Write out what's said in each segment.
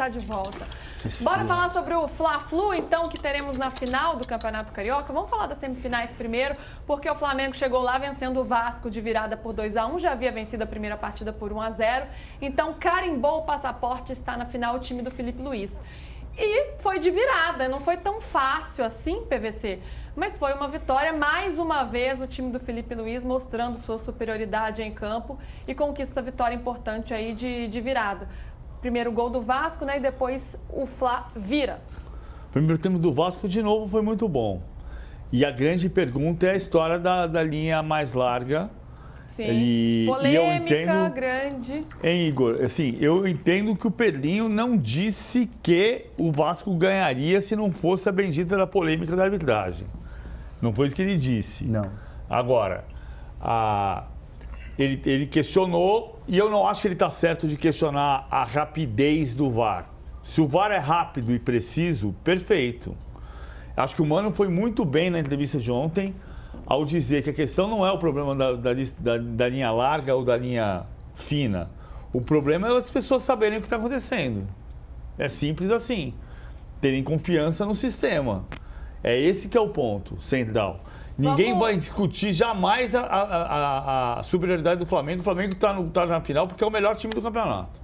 está de volta. Bora falar sobre o Fla-Flu, então, que teremos na final do Campeonato Carioca. Vamos falar das semifinais primeiro, porque o Flamengo chegou lá vencendo o Vasco de virada por 2-1, já havia vencido a primeira partida por 1-0. Então, carimbou o passaporte, está na final o time do Felipe Luiz. E foi de virada, não foi tão fácil assim, PVC, mas foi uma vitória. Mais uma vez, o time do Felipe Luiz mostrando sua superioridade em campo e conquista a vitória importante aí de virada. Primeiro gol do Vasco, né, e depois o Fla vira. O primeiro tempo do Vasco, de novo, foi muito bom. E a grande pergunta é a história da linha mais larga. Sim, polêmica grande. Hein, Igor, assim, eu entendo que o Pedrinho não disse que o Vasco ganharia se não fosse a bendita da polêmica da arbitragem. Não foi isso que ele disse. Não. Agora, ele questionou, e eu não acho que ele está certo de questionar a rapidez do VAR. Se o VAR é rápido e preciso, perfeito. Acho que o Mano foi muito bem na entrevista de ontem ao dizer que a questão não é o problema da linha larga ou da linha fina. O problema é as pessoas saberem o que está acontecendo. É simples assim. Terem confiança no sistema. É esse que é o ponto central. Ninguém vai discutir jamais a superioridade do Flamengo. O Flamengo está na final porque é o melhor time do campeonato.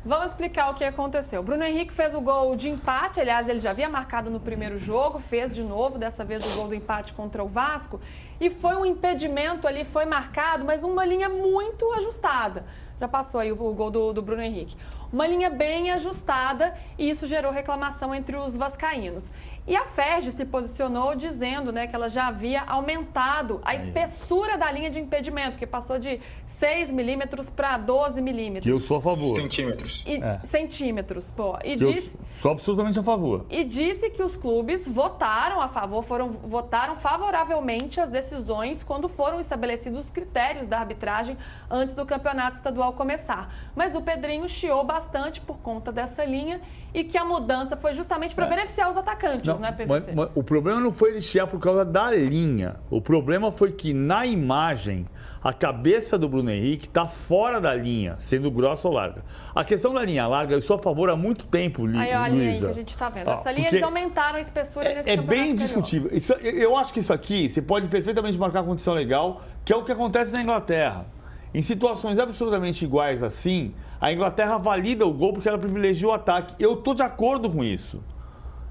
Vamos explicar o que aconteceu. Bruno Henrique fez o gol de empate, aliás, ele já havia marcado no primeiro jogo, fez de novo, dessa vez o gol do empate contra o Vasco, e foi um impedimento ali, foi marcado, mas uma linha muito ajustada. Já passou aí o gol do Bruno Henrique. Uma linha bem ajustada e isso gerou reclamação entre os vascaínos. E a Ferge se posicionou dizendo, né, que ela já havia aumentado a espessura da linha de impedimento, que passou de 6 milímetros para 12 milímetros. Que eu sou a favor. Centímetros. Centímetros, pô. E disse, sou absolutamente a favor. E disse que os clubes votaram a favor, votaram favoravelmente as decisões quando foram estabelecidos os critérios da arbitragem antes do campeonato estadual começar. Mas o Pedrinho chiou bastante por conta dessa linha e que a mudança foi justamente para beneficiar os atacantes, não, né, PVC? Mas o problema não foi ele chiar por causa da linha. O problema foi que na imagem a cabeça do Bruno Henrique está fora da linha, sendo grossa ou larga. A questão da linha larga, eu sou a favor há muito tempo, Luísa. Aí, olha a linha aí que a gente está vendo. Essa linha eles aumentaram a espessura nesse campeonato. É bem discutível. Eu acho que isso aqui, você pode perfeitamente marcar a condição legal, que é o que acontece na Inglaterra. Em situações absolutamente iguais assim, a Inglaterra valida o gol porque ela privilegia o ataque. Eu estou de acordo com isso.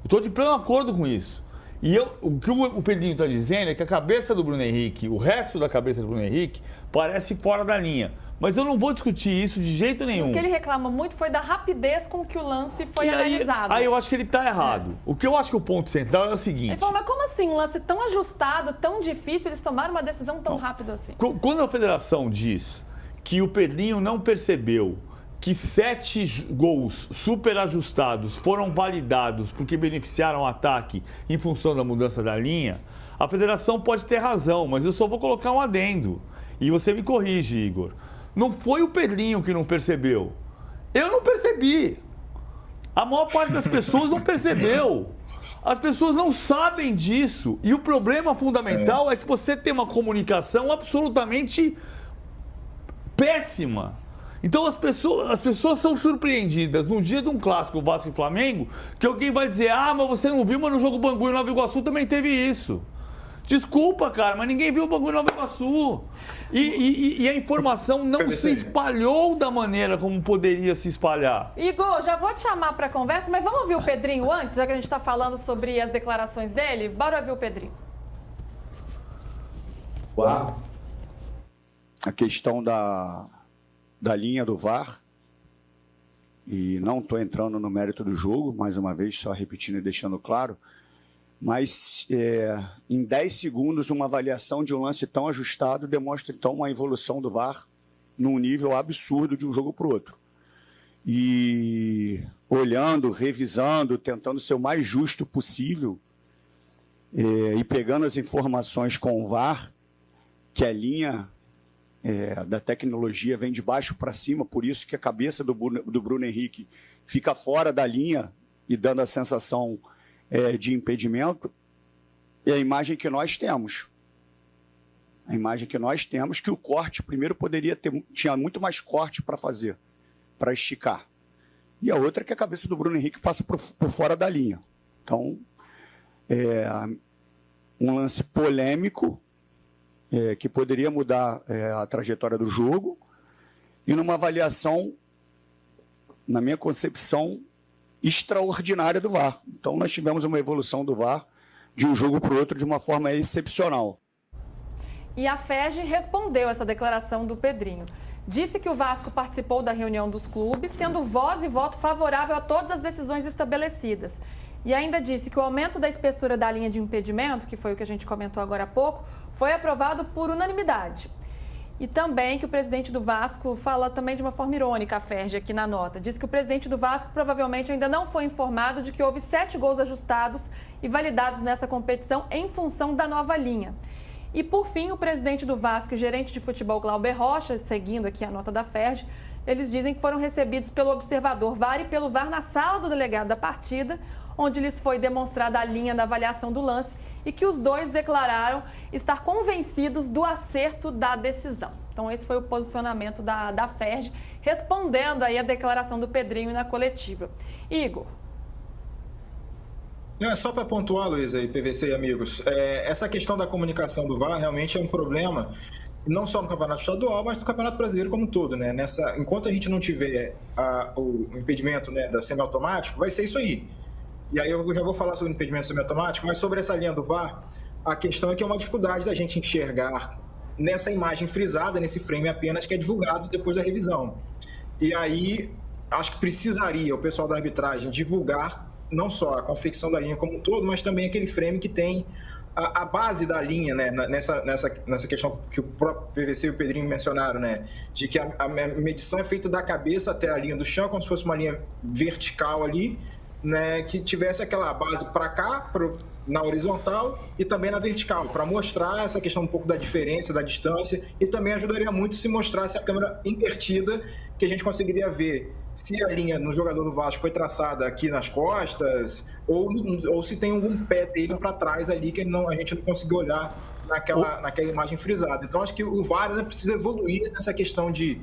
Estou de pleno acordo com isso. E o que o Pedrinho está dizendo é que a cabeça do Bruno Henrique, o resto da cabeça do Bruno Henrique, parece fora da linha. Mas eu não vou discutir isso de jeito nenhum. O que ele reclama muito foi da rapidez com que o lance foi analisado. Aí eu acho que ele está errado. O que eu acho que o ponto central é o seguinte... Ele falou, mas como assim? Um lance tão ajustado, tão difícil, eles tomaram uma decisão tão rápida assim? Quando a federação diz que o Pedrinho não percebeu que 7 gols super ajustados foram validados porque beneficiaram o ataque em função da mudança da linha, a federação pode ter razão, mas eu só vou colocar um adendo. E você me corrige, Igor. Não foi o Pedrinho que não percebeu. Eu não percebi. A maior parte das pessoas não percebeu. As pessoas não sabem disso. E o problema fundamental é que você tem uma comunicação absolutamente péssima. Então as pessoas são surpreendidas no dia de um clássico Vasco e Flamengo, que alguém vai dizer, mas você não viu, mas no jogo Bangu e Nova Iguaçu também teve isso. Desculpa, cara, mas ninguém viu o Bangu e Nova Iguaçu. E a informação não se espalhou da maneira como poderia se espalhar. Igor, já vou te chamar para conversa, mas vamos ouvir o Pedrinho antes, já que a gente está falando sobre as declarações dele? Bora ouvir o Pedrinho. A questão da linha do VAR, e não estou entrando no mérito do jogo, mais uma vez, só repetindo e deixando claro, mas em 10 segundos uma avaliação de um lance tão ajustado demonstra então uma evolução do VAR num nível absurdo de um jogo para o outro. E olhando, revisando, tentando ser o mais justo possível e pegando as informações com o VAR, que a linha da tecnologia vem de baixo para cima, por isso que a cabeça do Bruno Henrique fica fora da linha e dando a sensação de impedimento, é a imagem que nós temos. A imagem que nós temos, que o corte primeiro tinha muito mais corte para fazer, para esticar. e a outra é que a cabeça do Bruno Henrique passa por fora da linha. Então, um lance polêmico que poderia mudar a trajetória do jogo e numa avaliação, na minha concepção, extraordinária do VAR. Então, nós tivemos uma evolução do VAR de um jogo para o outro de uma forma excepcional. E a FERJ respondeu essa declaração do Pedrinho. Disse que o Vasco participou da reunião dos clubes, tendo voz e voto favorável a todas as decisões estabelecidas. E ainda disse que o aumento da espessura da linha de impedimento, que foi o que a gente comentou agora há pouco, foi aprovado por unanimidade. E também que o presidente do Vasco fala também de uma forma irônica, a FERJ aqui na nota. Diz que o presidente do Vasco provavelmente ainda não foi informado de que houve 7 gols ajustados e validados nessa competição em função da nova linha. E, por fim, o presidente do Vasco e o gerente de futebol, Glauber Rocha, seguindo aqui a nota da FERJ, eles dizem que foram recebidos pelo observador VAR e pelo VAR na sala do delegado da partida, onde lhes foi demonstrada a linha da avaliação do lance e que os dois declararam estar convencidos do acerto da decisão. Então, esse foi o posicionamento da FERJ, respondendo aí a declaração do Pedrinho na coletiva. Igor. Não, é só para pontuar, Luiz, aí, PVC e amigos, essa questão da comunicação do VAR realmente é um problema, não só no Campeonato Estadual, mas no Campeonato Brasileiro como um todo, né? Enquanto a gente não tiver o impedimento, né, da semiautomático, vai ser isso aí. E aí eu já vou falar sobre o impedimento semiautomático, mas sobre essa linha do VAR, a questão é que é uma dificuldade da gente enxergar nessa imagem frisada, nesse frame apenas, que é divulgado depois da revisão. E aí, acho que precisaria o pessoal da arbitragem divulgar não só a confecção da linha como um todo, mas também aquele frame que tem a base da linha, né, nessa questão que o próprio PVC e o Pedrinho mencionaram, né, de que a medição é feita da cabeça até a linha do chão, como se fosse uma linha vertical ali, né, que tivesse aquela base para cá, na horizontal e também na vertical, para mostrar essa questão um pouco da diferença, da distância, e também ajudaria muito se mostrasse a câmera invertida, que a gente conseguiria ver se a linha no jogador do Vasco foi traçada aqui nas costas ou se tem algum pé dele para trás ali que a gente não conseguiu olhar naquela imagem frisada. Então, acho que o VAR ainda precisa evoluir nessa questão de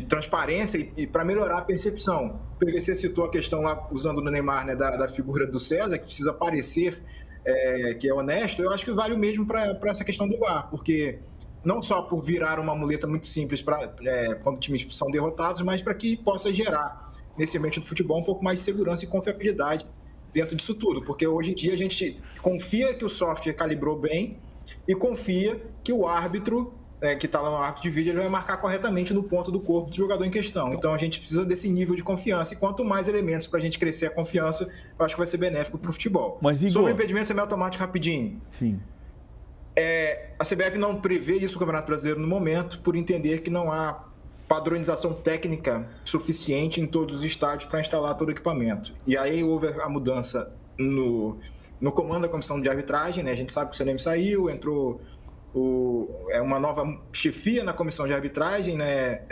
transparência e para melhorar a percepção. O PVC citou a questão lá, usando no Neymar, né, da figura do César, que precisa parecer que é honesto. Eu acho que vale o mesmo para essa questão do VAR, porque não só por virar uma muleta muito simples quando times são derrotados, mas para que possa gerar, nesse ambiente do futebol, um pouco mais de segurança e confiabilidade dentro disso tudo, porque hoje em dia a gente confia que o software calibrou bem e confia que o árbitro, que está lá no árbitro de vídeo, ele vai marcar corretamente no ponto do corpo do jogador em questão. Então a gente precisa desse nível de confiança, e quanto mais elementos para a gente crescer a confiança, eu acho que vai ser benéfico para o futebol. Mas, Igor... Sobre o impedimento semiautomático, rapidinho. Sim. A CBF não prevê isso para o Campeonato Brasileiro no momento, por entender que não há padronização técnica suficiente em todos os estádios para instalar todo o equipamento. E aí houve a mudança no comando da comissão de arbitragem, né? A gente sabe que o CNM saiu, entrou uma nova chefia na comissão de arbitragem, né?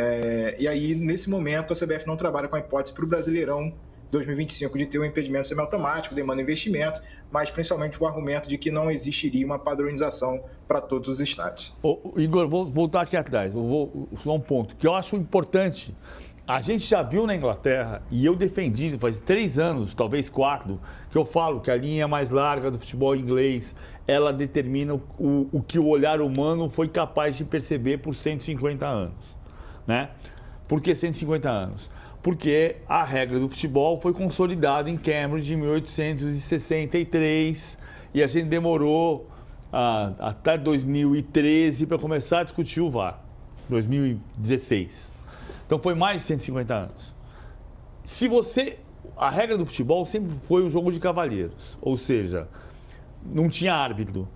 E aí, nesse momento, a CBF não trabalha com a hipótese para o Brasileirão 2025 de ter um impedimento semiautomático, demanda investimento, mas principalmente o argumento de que não existiria uma padronização para todos os estádios. Igor, vou voltar aqui atrás, só um ponto que eu acho importante. A gente já viu na Inglaterra, e eu defendi faz 3 anos, talvez 4, que eu falo que a linha mais larga do futebol inglês, ela determina o que o olhar humano foi capaz de perceber por 150 anos. Né? Por que 150 anos? Porque a regra do futebol foi consolidada em Cambridge em 1863 e a gente demorou até 2013 para começar a discutir o VAR, 2016. Então foi mais de 150 anos. A regra do futebol sempre foi um jogo de cavalheiros, ou seja, não tinha árbitro.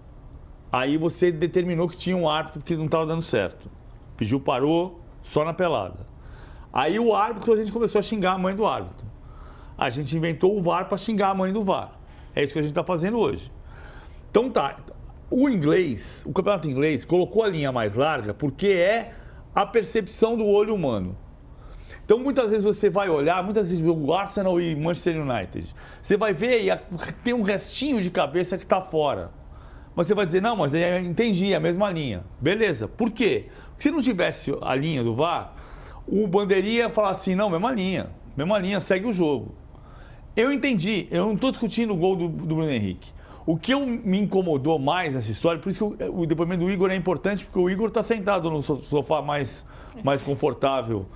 Aí você determinou que tinha um árbitro porque não estava dando certo. Pediu, parou, só na pelada. Aí o árbitro, a gente começou a xingar a mãe do árbitro. A gente inventou o VAR para xingar a mãe do VAR. É isso que a gente está fazendo hoje. Então tá, o campeonato inglês colocou a linha mais larga porque é a percepção do olho humano. Então muitas vezes você vai olhar, muitas vezes o Arsenal e Manchester United, você vai ver e tem um restinho de cabeça que está fora. Mas você vai dizer, não, mas eu entendi, é a mesma linha. Beleza, por quê? Se não tivesse a linha do VAR, o bandeirinha ia falar assim, não, mesma linha. mesma linha, segue o jogo. Eu entendi, eu não estou discutindo o gol do Bruno Henrique. O que me incomodou mais nessa história, por isso que o depoimento do Igor é importante, porque o Igor está sentado no sofá mais confortável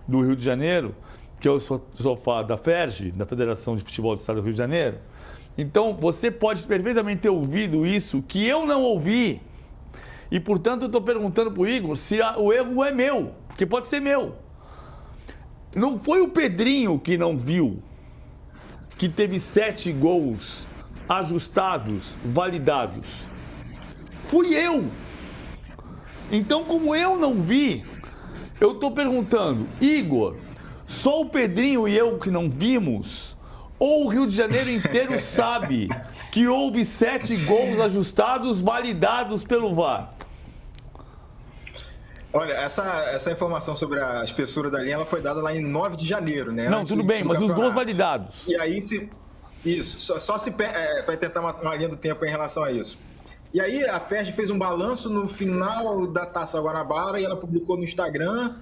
do Rio de Janeiro, que é o sofá da FERJ, da Federação de Futebol do Estado do Rio de Janeiro. Então, você pode perfeitamente ter ouvido isso, que eu não ouvi. E, portanto, eu estou perguntando para o Igor se o erro é meu, porque pode ser meu. Não foi o Pedrinho que não viu, que teve 7 gols ajustados, validados. Fui eu. Então, como eu não vi, eu estou perguntando, Igor, só o Pedrinho e eu que não vimos? Ou o Rio de Janeiro inteiro sabe que houve 7 gols ajustados, validados pelo VAR? Olha, essa informação sobre a espessura da linha, ela foi dada lá em 9 de janeiro, né? Não, tudo bem, mas os gols validados. E aí, só se para tentar uma linha do tempo em relação a isso. E aí a FERJ fez um balanço no final da Taça Guanabara e ela publicou no Instagram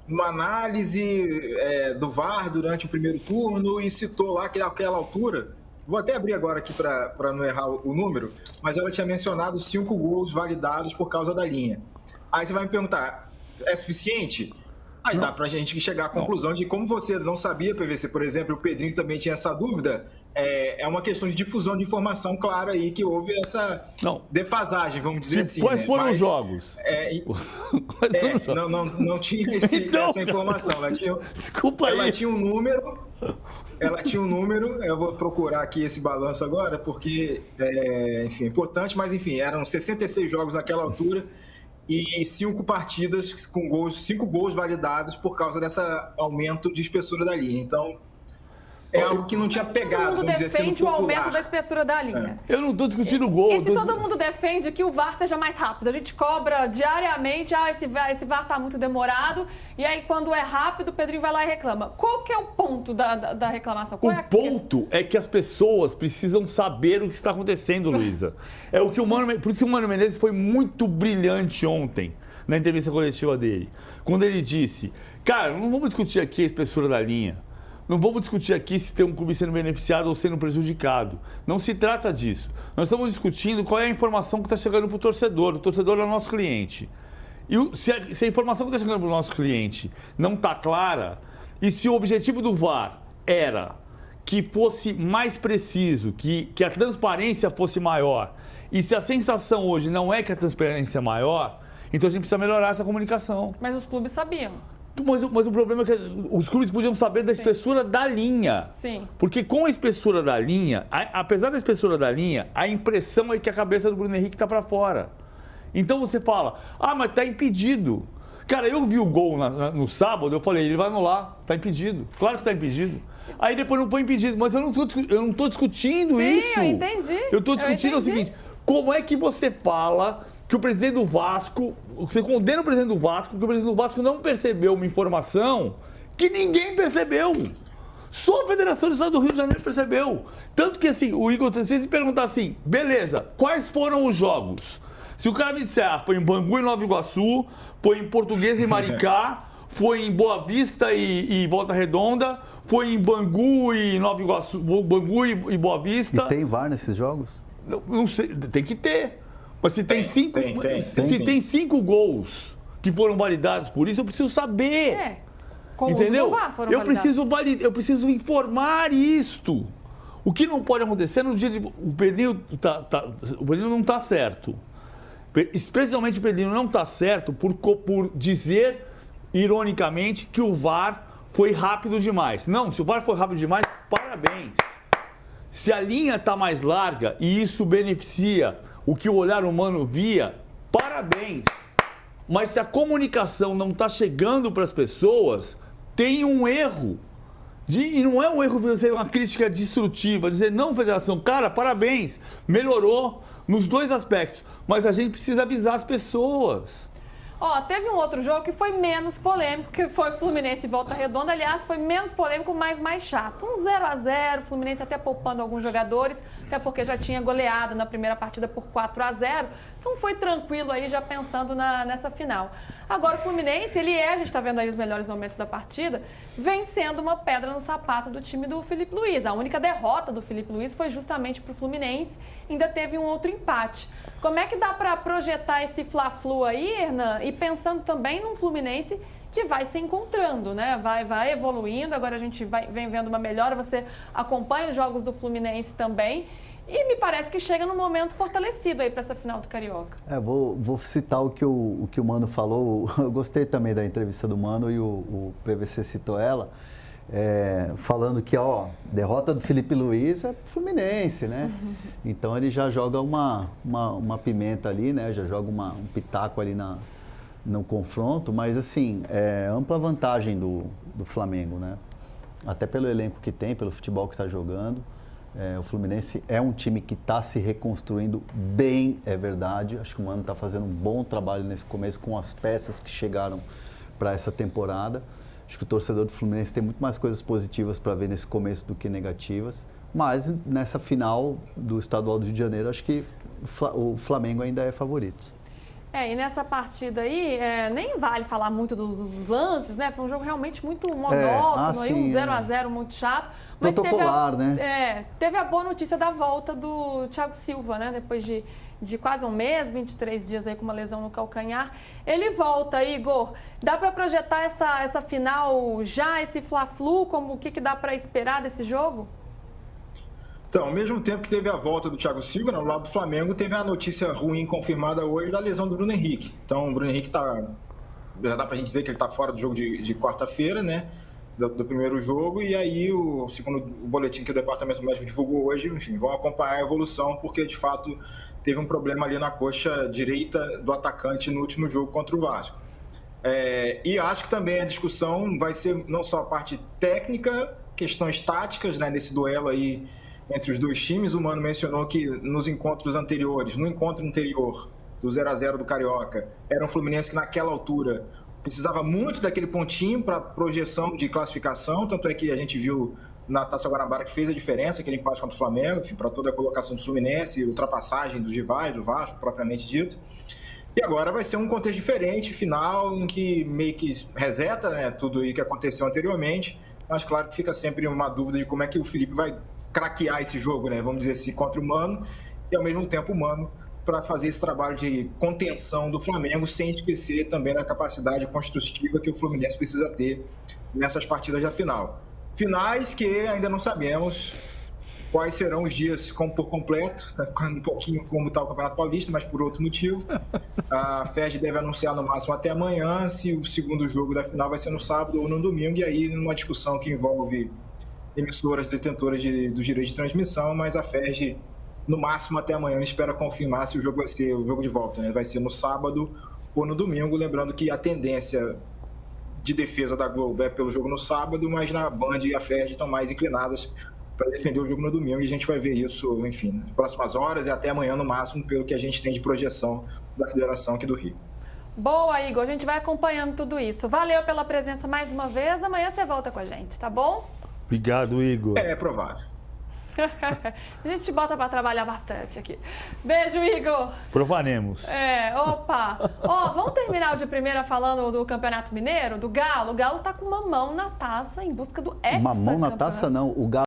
uma análise do VAR durante o primeiro turno e citou lá que naquela altura, vou até abrir agora aqui para não errar o número, mas ela tinha mencionado 5 gols validados por causa da linha. Aí você vai me perguntar, é suficiente? Aí dá pra gente chegar à conclusão de como você não sabia, PVC, por exemplo, o Pedrinho também tinha essa dúvida, é uma questão de difusão de informação clara aí, que houve essa defasagem, vamos dizer assim. Quais foram os jogos? Não tinha essa informação. Ela tinha um número, eu vou procurar aqui esse balanço agora, porque, enfim, é importante, mas enfim, eram 66 jogos naquela altura, e 5 partidas com gols, 5 gols validados por causa desse aumento de espessura da linha. Então, é algo que não tinha pegado, vamos dizer assim, no defende o popular. aumento da espessura da linha. Eu não estou discutindo o gol. E se todo mundo defende que o VAR seja mais rápido? A gente cobra diariamente, esse VAR está muito demorado, e aí quando é rápido, o Pedrinho vai lá e reclama. Qual que é o ponto da reclamação? O ponto é que as pessoas precisam saber o que está acontecendo, Luísa. É o que por isso que o Mano Menezes foi muito brilhante ontem, na entrevista coletiva dele, quando ele disse, cara, não vamos discutir aqui a espessura da linha. Não vamos discutir aqui se tem um clube sendo beneficiado ou sendo prejudicado. Não se trata disso. Nós estamos discutindo qual é a informação que está chegando para o torcedor. O torcedor é o nosso cliente. E se a informação que está chegando para o nosso cliente não está clara, e se o objetivo do VAR era que fosse mais preciso, que a transparência fosse maior, e se a sensação hoje não é que a transparência é maior, então a gente precisa melhorar essa comunicação. Mas os clubes sabiam. Mas o problema é que os clubes podiam saber da espessura da linha. Sim. Porque com a espessura da linha, apesar da espessura da linha, a impressão é que a cabeça do Bruno Henrique está para fora. Então você fala, mas está impedido. Cara, eu vi o gol no sábado, eu falei, ele vai anular, está impedido. Claro que está impedido. Aí depois não foi impedido, mas eu não estou discutindo isso. Sim, eu entendi. Eu estou discutindo o seguinte, como é que você fala que o presidente do Vasco, você condena o presidente do Vasco, porque o presidente do Vasco não percebeu uma informação que ninguém percebeu. Só a Federação do Estado do Rio de Janeiro percebeu. Tanto que, assim, o Igor, se ele perguntar assim, beleza, quais foram os jogos? Se o cara me disser, foi em Bangu e Nova Iguaçu, foi em Portuguesa e Maricá, foi em Boa Vista e Volta Redonda, foi em Bangu e Nova Iguaçu, Bangu e Boa Vista. E tem VAR nesses jogos? Não sei, tem que ter. Mas se tem 5 gols que foram validados por isso, eu preciso saber. Com entendeu? Os do VAR foram validados. Eu preciso informar isto. O que não pode acontecer no dia de... O Pedrinho não está certo. Especialmente o Pedrinho não está certo por dizer, ironicamente, que o VAR foi rápido demais. Não, se o VAR foi rápido demais, parabéns. Se a linha está mais larga e isso beneficia o que o olhar humano via, parabéns. Mas se a comunicação não está chegando para as pessoas, tem um erro. E não é um erro de ser uma crítica destrutiva, dizer, não, federação, cara, parabéns, melhorou nos 2 aspectos, mas a gente precisa avisar as pessoas. Ó, teve um outro jogo que foi menos polêmico, que foi Fluminense e Volta Redonda. Aliás, foi menos polêmico, mas mais chato. Um 0-0, Fluminense até poupando alguns jogadores, até porque já tinha goleado na primeira partida por 4-0. Então foi tranquilo aí, já pensando nessa final. Agora o Fluminense, a gente está vendo aí os melhores momentos da partida, vencendo uma pedra no sapato do time do Felipe Luiz. A única derrota do Felipe Luiz foi justamente para o Fluminense, ainda teve um outro empate. Como é que dá para projetar esse Fla-Flu aí, Hernan? E pensando também num Fluminense que vai se encontrando, né? Vai evoluindo, agora a gente vem vendo uma melhora, você acompanha os jogos do Fluminense também. E me parece que chega num momento fortalecido aí para essa final do Carioca. Vou citar o que o Mano falou. Eu gostei também da entrevista do Mano e o PVC citou ela, falando que, derrota do Felipe Luiz é Fluminense, né? Então ele já joga uma pimenta ali, né? Já joga um pitaco ali no confronto, mas assim, ampla vantagem do Flamengo, né? Até pelo elenco que tem, pelo futebol que está jogando. O Fluminense é um time que está se reconstruindo bem, é verdade. Acho que o Mano está fazendo um bom trabalho nesse começo com as peças que chegaram para essa temporada. Acho que o torcedor do Fluminense tem muito mais coisas positivas para ver nesse começo do que negativas. Mas nessa final do Estadual do Rio de Janeiro, acho que o Flamengo ainda é favorito. E nessa partida aí, nem vale falar muito dos lances, né? Foi um jogo realmente muito monótono, aí um 0-0 muito chato. Mas protocolar, né? Teve a boa notícia da volta do Thiago Silva, né? Depois de quase um mês, 23 dias aí com uma lesão no calcanhar. Ele volta, Igor. Dá para projetar essa final já, esse Fla-Flu? O que dá para esperar desse jogo? Então, ao mesmo tempo que teve a volta do Thiago Silva, no lado do Flamengo, teve a notícia ruim confirmada hoje da lesão do Bruno Henrique. Então, o Bruno Henrique já dá pra gente dizer que ele tá fora do jogo de quarta-feira, né? Do primeiro jogo, e aí, segundo o boletim que o Departamento Médico divulgou hoje, enfim, vão acompanhar a evolução, porque de fato teve um problema ali na coxa direita do atacante no último jogo contra o Vasco. E acho que também a discussão vai ser não só a parte técnica, questões táticas, né, nesse duelo aí entre os dois times. O Mano mencionou que nos encontros anteriores, no encontro anterior do 0-0 do Carioca, era um Fluminense que naquela altura precisava muito daquele pontinho para projeção de classificação, tanto é que a gente viu na Taça Guanabara que fez a diferença, aquele empate contra o Flamengo, enfim, para toda a colocação do Fluminense, ultrapassagem dos rivais, do Vasco, propriamente dito. E agora vai ser um contexto diferente, final, em que meio que reseta, né, tudo aí que aconteceu anteriormente, mas claro que fica sempre uma dúvida de como é que o Felipe vai craquear esse jogo, né? Vamos dizer assim, contra o Mano, e ao mesmo tempo o Mano para fazer esse trabalho de contenção do Flamengo, sem esquecer também da capacidade construtiva que o Fluminense precisa ter nessas partidas da final. Finais que ainda não sabemos quais serão os dias por completo, um pouquinho como está o Campeonato Paulista, mas por outro motivo. A FERJ deve anunciar no máximo até amanhã se o segundo jogo da final vai ser no sábado ou no domingo, e aí numa discussão que envolve emissoras detentoras do direito de transmissão, mas a FERJ, no máximo até amanhã, espera confirmar se o jogo vai ser o jogo de volta, né? Vai ser no sábado ou no domingo, lembrando que a tendência de defesa da Globo é pelo jogo no sábado, mas na Band e a FERJ estão mais inclinadas para defender o jogo no domingo, e a gente vai ver isso, enfim, nas próximas horas e até amanhã no máximo, pelo que a gente tem de projeção da Federação aqui do Rio. Boa, Igor, a gente vai acompanhando tudo isso. Valeu pela presença mais uma vez, amanhã você volta com a gente, tá bom? Obrigado, Igor. É provável. A gente bota para trabalhar bastante aqui. Beijo, Igor. Provaremos. Opa. Vamos terminar de primeira falando do Campeonato Mineiro, do Galo. O Galo tá com uma mão na taça em busca do hexacampeonato. Uma mão na taça não, o Galo